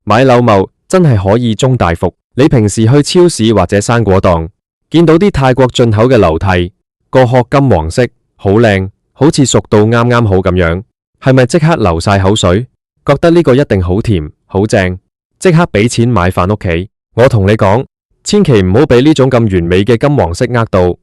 買柳茂真係可以中大伏。你平時去超市或者生果檔，見到啲泰國進口嘅流蹄，個殼金黃色，好靚，好似熟到啱啱好咁樣，係咪即刻流晒口水？覺得呢個一定好甜，好正，即刻俾錢買返屋企。我同你講，千祈唔好俾呢種咁完美嘅金黃色呃到，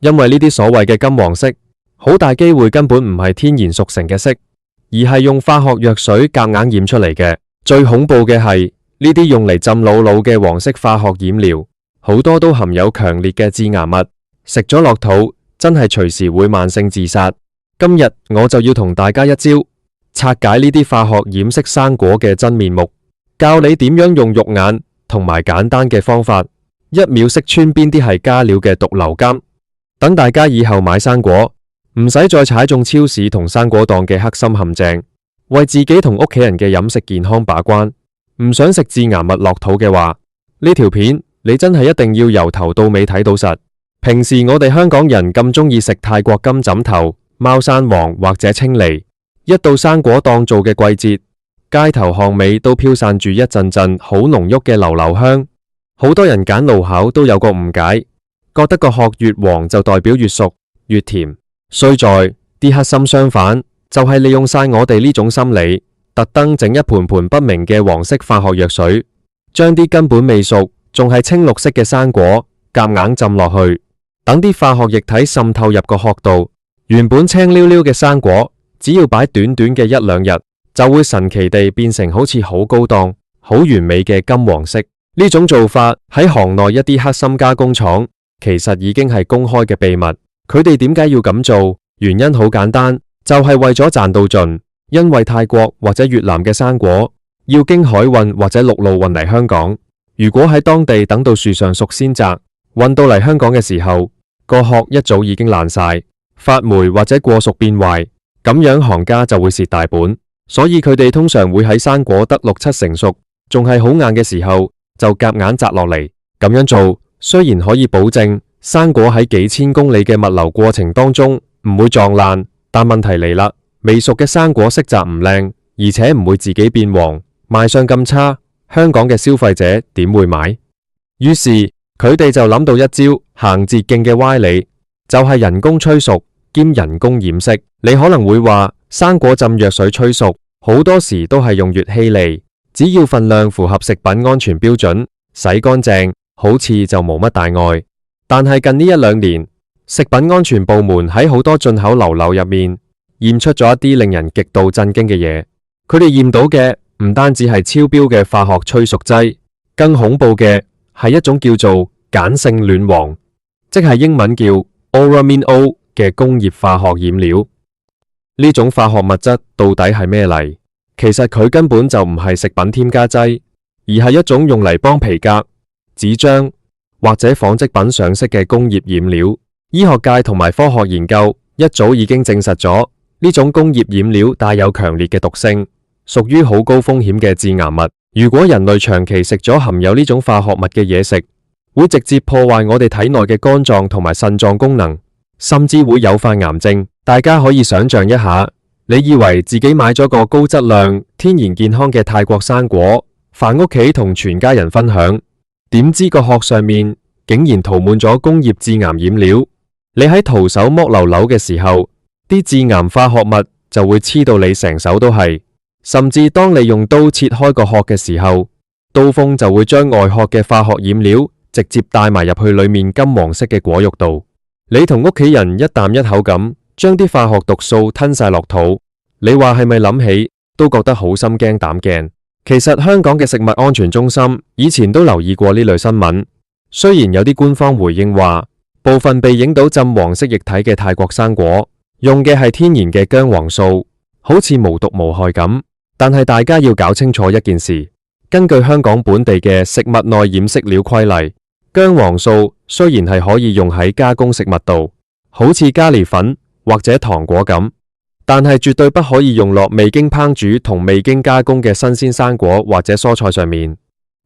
因為呢啲所謂嘅金黃色，好大機會根本唔係天然熟成嘅色，而係用化學藥水夾硬染出嚟嘅。最恐怖嘅係呢啲用嚟浸老老嘅黃色化學染料，好多都含有強烈嘅致癌物，食咗落肚真係隨時會慢性自殺。今日我就要同大家一招，拆解呢啲化學染色生果嘅真面目，教你點樣用肉眼同埋簡單嘅方法，一秒識穿邊啲係加料嘅毒瘤秧。等大家以後買生果唔使再踩中超市同生果檔嘅黑心陷阱，為自己同屋企人嘅飲食健康把關。唔想食致癌物落肚嘅話，呢條片你真係一定要由頭到尾睇到實。平時我哋香港人咁中意食泰國金枕頭、貓山王或者青梨，一到生果檔做嘅季節，街頭巷尾都飄散住一陣陣好濃郁嘅榴榴香。好多人揀路巧都有個誤解，覺得個殼越黃就代表越熟越甜。衰在啲黑心相反，就係利用晒我哋呢種心理，特登整一盤盤不明嘅黃色化學藥水，將啲根本未熟仲係青綠色嘅生果夾硬浸落去，等啲化學液體滲透入個殼度，原本青溜溜嘅生果，只要擺短短嘅一兩日，就會神奇地變成好似好高檔、好完美嘅金黃色。呢種做法喺行內一啲黑心加工廠，其實已經係公開嘅秘密。佢哋點解要咁做？原因好簡單，就係為咗賺到盡。因為泰國或者越南嘅生果要經海運或者陸路運嚟香港，如果喺當地等到樹上熟先摘，運到嚟香港嘅時候，個殼一早已經爛晒、發霉或者過熟變壞，咁樣行家就會蝕大本。所以佢哋通常會喺生果得6、7成熟，仲係好硬嘅時候，就夾硬摘落嚟。咁樣做雖然可以保證生果喺幾千公里嘅物流過程當中唔會撞爛，但問題嚟啦。未熟嘅生果色澤唔靚，而且唔會自己變黃，賣相咁差，香港嘅消費者點會買？於是佢哋就諗到一招行捷徑嘅歪理，就係人工催熟兼人工染色。你可能會話，生果浸藥水催熟，好多時都係用乙烯利，只要份量符合食品安全標準，洗乾淨，好似就冇乜大礙。但係近呢一兩年，食品安全部門喺好多進口流流入面，驗出咗一啲令人極度震驚嘅嘢，佢哋驗到嘅唔單止係超標嘅化學催熟劑，更恐怖嘅係一種叫做鹼性卵黃，即係英文叫 Oramine O 嘅工業化學染料。呢種化學物質到底係咩嚟？其實佢根本就唔係食品添加劑，而係一種用嚟幫皮革、紙張或者紡織品上色嘅工業染料。醫學界同埋科學研究一早已經證實咗。呢種工業染料帶有強烈嘅毒性，屬於好高風險嘅致癌物。如果人類長期食咗含有呢種化學物嘅嘢食，會直接破壞我哋體內嘅肝臟同埋腎臟功能，甚至會誘發癌症。大家可以想象一下，你以為自己買咗個高質量、天然健康嘅泰國生果，返屋企同全家人分享，點知個殼上面竟然塗滿咗工業致癌染料。你喺徒手剝流柳嘅時候，啲致癌化學物就會黐到你成手都係，甚至當你用刀切開個殼嘅時候，刀鋒就會將外殼嘅化學染料直接帶埋入去裏面金黃色嘅果肉度。你同屋企人一啖一口咁將啲化學毒素吞晒落肚，你話係咪諗起都覺得好心驚膽驚？其實香港嘅食物安全中心以前都留意過呢類新聞，雖然有啲官方回應話，部分被影到浸黃色液體嘅泰國生果用嘅係天然嘅薑黃素，好似無毒無害咁。但係大家要搞清楚一件事，根據香港本地嘅食物內染色料規例，薑黃素雖然係可以用喺加工食物度，好似咖喱粉或者糖果咁，但係絕對不可以用落未經烹煮同未經加工嘅新鮮生果或者蔬菜上面。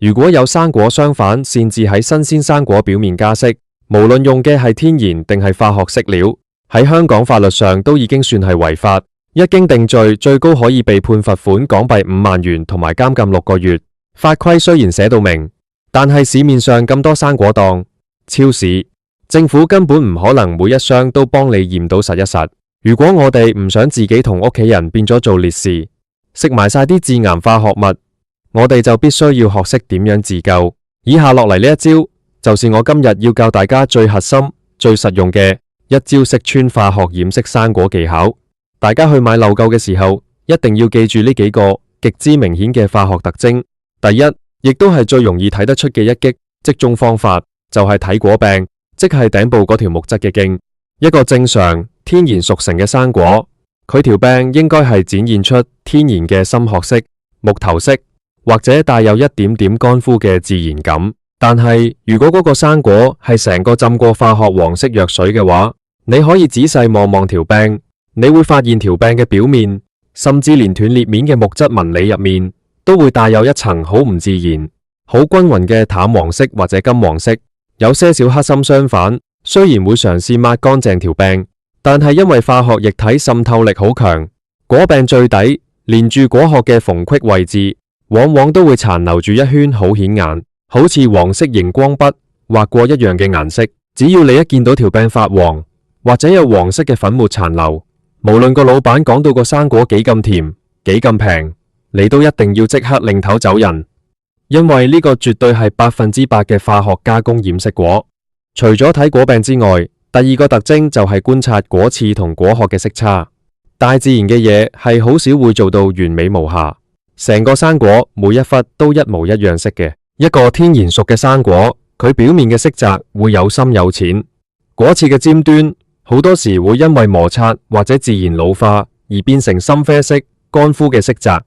如果有生果商販擅自喺新鮮生果表面加色，無論用嘅係天然定係化學色料，喺香港法律上都已經算係違法，一經定罪，最高可以被判罰款港幣5萬元同埋監禁6個月。法規雖然寫到明，但係市面上咁多生果檔、超市，政府根本唔可能每一箱都幫你驗到實一實。如果我哋唔想自己同屋企人變咗做烈士，食埋晒啲致癌化學物，我哋就必須要學識點樣自救。以下落嚟呢一招，就是我今日要教大家最核心、最實用嘅一招識穿化學染色生果技巧。大家去買漏購嘅時候，一定要記住呢幾個極之明顯嘅化學特徵。第一，亦都係最容易睇得出嘅一擊即中方法，就係睇果柄，即係頂部嗰條木質嘅莖。一個正常天然熟成嘅生果，佢條柄應該係展現出天然嘅深褐色、木頭色，或者帶有一點點乾枯嘅自然感。但係如果嗰個生果係成個浸過化學黃色藥水嘅話，你可以仔細望望條柄，你會發現條柄嘅表面，甚至連斷裂面嘅木質紋理入面，都會帶有一層好唔自然、好均勻嘅淡黃色或者金黃色，有些少黑心。相反，雖然會嘗試抹乾淨條柄，但係因為化學液體滲透力好強，果柄最底連住果殼嘅縫隙位置，往往都會殘留住一圈好顯眼，好似黃色熒光筆畫過一樣嘅顏色。只要你一見到條柄發黃，或者有黃色嘅粉末殘留，無論個老闆講到個生果幾咁甜、幾咁平，你都一定要即刻擰頭走人，因為呢個絕對係100%嘅化學加工染色果。除咗睇果柄之外，第二個特徵就係觀察果刺同果殼嘅色差。大自然嘅嘢係好少會做到完美無瑕，成個生果每一忽都一模一樣色嘅。一個天然熟嘅生果，佢表面嘅色澤會有深有淺，果刺嘅尖端好多時會因為摩擦或者自然老化而變成深啡色、乾枯嘅色澤，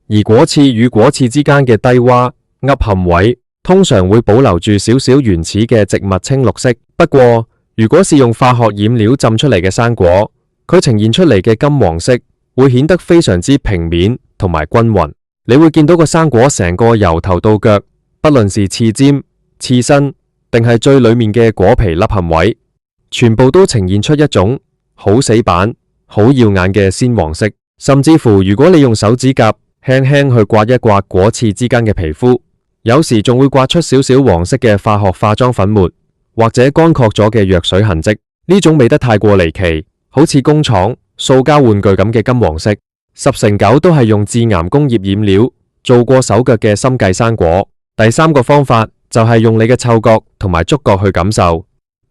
而果刺與果刺之間嘅低窪、凹陷位通常會保留住少少原始嘅植物青綠色。不過，如果是用化學染料浸出嚟嘅生果，佢呈現出嚟嘅金黃色會顯得非常之平面同埋均勻。你會見到個生果成個由頭到腳，不論是刺尖、刺身定係最裏面嘅果皮凹陷位，全部都呈現出一種好死板、好耀眼嘅鮮黃色。甚至乎，如果你用手指甲輕輕去刮一刮果刺之間嘅皮膚，有時仲會刮出少少黃色嘅化學化妝粉末，或者乾涸咗嘅藥水痕跡。呢種美得太過離奇，好似工廠塑膠玩具咁嘅金黃色，10成9都係用致癌工業染料做過手腳嘅心計生果。第三個方法就係用你嘅嗅覺同埋觸覺去感受。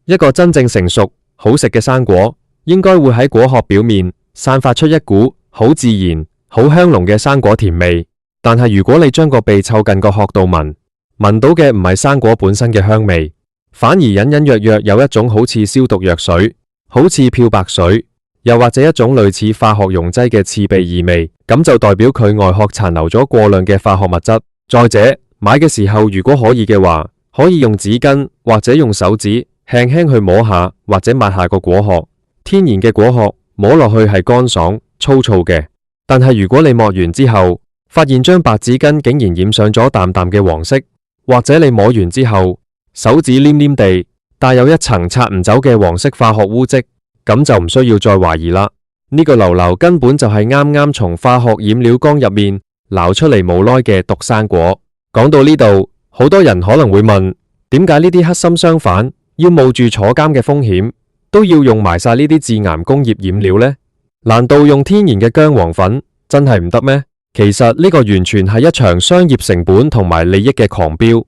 一個真正成熟好食嘅生果，應該會喺果殼表面散發出一股好自然、好香濃嘅生果甜味。但係如果你將個鼻湊近個殼度聞，聞到嘅唔係生果本身嘅香味，反而隱隱約約有一種好似消毒藥水、好似漂白水，又或者一種類似化學溶劑嘅刺鼻異味，咁就代表佢外殼殘留咗過量嘅化學物質。再者，買嘅時候如果可以嘅話，可以用紙巾或者用手指輕輕去摸下或者抹下個果殼。天然嘅果殼摸落去係乾爽粗糙嘅，但係如果你磨完之後發現張白紙巾竟然染上咗淡淡嘅黃色，或者你摸完之後手指黏黏地帶有一層擦唔走嘅黃色化學污漬，咁就唔需要再懷疑啦。呢個流流根本就係啱啱從化學染料缸入面撈出嚟無耐嘅毒生果。講到呢度，好多人可能會問，點解呢啲黑心商販要冒住坐監嘅風險，都要用埋晒呢啲致癌工業染料呢？難道用天然嘅薑黃粉真係唔得咩？其實呢個完全係一場商業成本同埋利益嘅狂飆。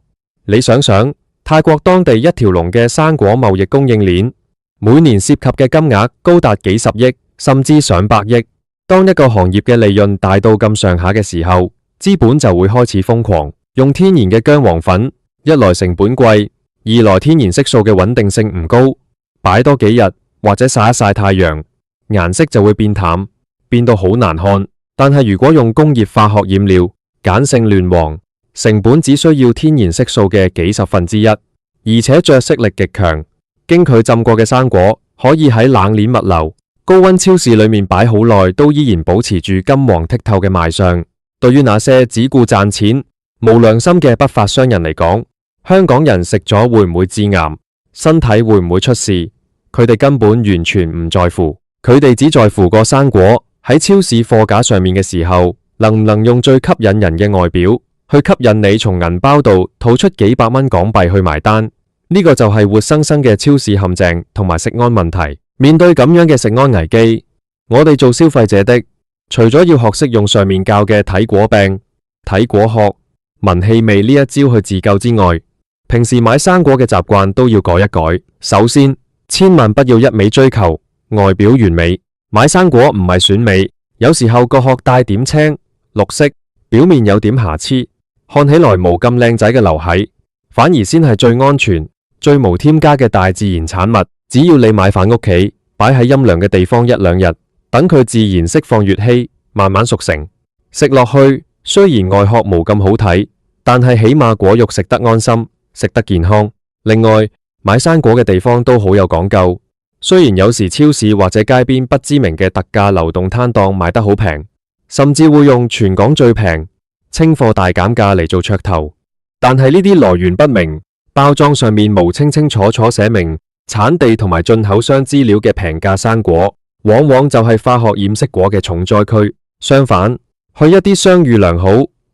你想想，泰國當地一條龍嘅生果貿易供應鏈，每年涉及嘅金額高達幾十億，甚至上百億。當一個行業嘅利潤大到咁上下嘅時候，資本就會開始瘋狂用天然嘅薑黃粉。一來成本貴，二來天然色素嘅穩定性唔高，擺多幾日或者曬一曬太陽，顏色就會變淡，變到好難看。但係如果用工業化學染料，鹼性亂黃，成本只需要天然色素嘅幾十分之一，而且着色力極強。經佢浸過嘅生果，可以喺冷鏈物流、高溫超市裏面擺好耐，都依然保持住金黃剔透嘅賣相。對於那些只顧賺錢、無良心嘅不法商人嚟講，香港人食咗會唔會致癌，身體會唔會出事，佢哋根本完全唔在乎。佢哋只在乎個生果喺超市貨架上面嘅時候，能唔能用最吸引人嘅外表去吸引你從銀包度吐出幾百蚊港幣去埋單。呢個就係活生生嘅超市陷阱同埋食安問題。面對咁樣嘅食安危機，我哋做消費者的，除咗要學識用上面教嘅睇果柄、睇果殼、聞氣味呢一招去自救之外，平時買生果嘅習慣都要改一改。首先，千萬不要一味追求外表完美。買生果唔係選美，有時候個殼帶點青、綠色，表面有點瑕疵，看起來冇咁靚仔嘅劉海，反而先係最安全、最無添加嘅大自然產物。只要你買返屋企，擺喺陰涼嘅地方一兩日，等佢自然釋放乙烯，慢慢熟成，食落去雖然外殼冇咁好睇，但係起碼果肉食得安心，食得健康。另外，買生果嘅地方都好有講究，雖然有時超市或者街邊不知名嘅特價流動攤檔賣得好平，甚至會用全港最平、清貨大減價嚟做噱頭，但係呢啲來源不明、包裝上面無清清楚楚寫明產地同埋進口商資料嘅平價生果，往往就係化學掩飾果嘅重災區。相反，去一啲商譽良好、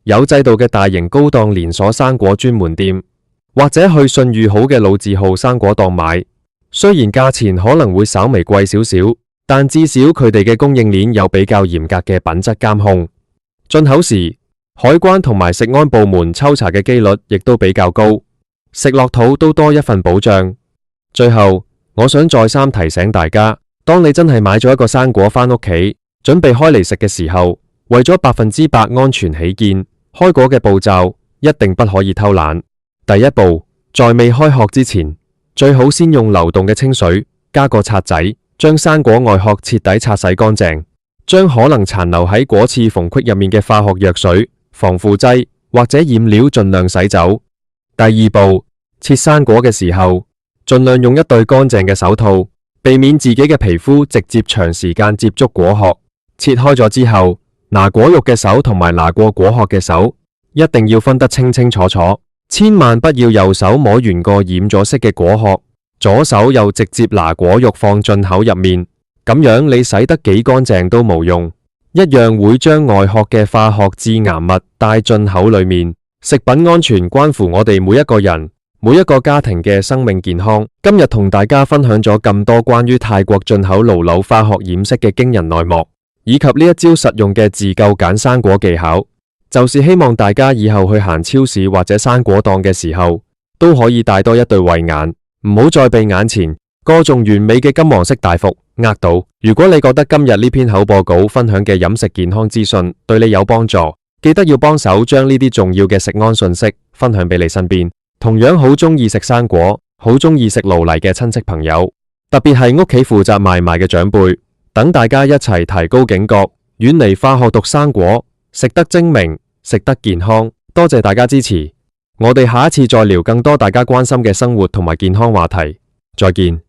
有制度嘅大型高檔連鎖生果專門店，或者去信譽好嘅老字號生果檔買，雖然價錢可能會稍微貴少少，但至少佢哋嘅供應鏈有比較嚴格嘅品質監控。進口時，海關同埋食安部門抽查嘅機率亦都比較高，食落肚都多一份保障。最後，我想再三提醒大家，當你真係買咗一個生果返屋企，準備開嚟食嘅時候，為咗100%安全起見，開果嘅步驟一定不可以偷懶。第一步，在未開殼之前，最好先用流動嘅清水加個刷仔，將生果外殼徹底擦洗乾淨，將可能殘留喺果刺縫隙入面嘅化學藥水、防腐劑或者染料盡量洗走。第二步，切生果嘅時候，盡量用一對乾淨嘅手套，避免自己嘅皮膚直接長時間接觸果殼。切開咗之後，拿果肉嘅手同埋拿過果殼嘅手，一定要分得清清楚楚，千萬不要右手摸完個染咗色嘅果殼，左手又直接拿果肉放進口入面，咁樣你洗得幾乾淨都冇用，一樣會將外殼嘅化學致癌物帶進口裏面。食品安全關乎我哋每一個人、每一個家庭嘅生命健康。今日同大家分享咗咁多關於泰國進口盧柳化學掩飾嘅驚人內幕，以及呢一招實用嘅自救揀生果技巧，就是希望大家以後去行超市或者生果檔嘅時候，都可以帶多一對慧眼，唔好再被眼前個種完美嘅金黃色大福呃到。如果你覺得今日呢篇口播稿分享嘅飲食健康資訊對你有幫助，記得要幫手將呢啲重要嘅食安信息分享俾你身邊同樣好中意食生果、好中意食盧泥嘅親戚朋友，特別係屋企負責買賣嘅長輩，等大家一齊提高警覺，遠離化學毒生果，食得精明，食得健康。多謝大家支持，我哋下一次再聊更多大家關心嘅生活同埋健康話題，再見。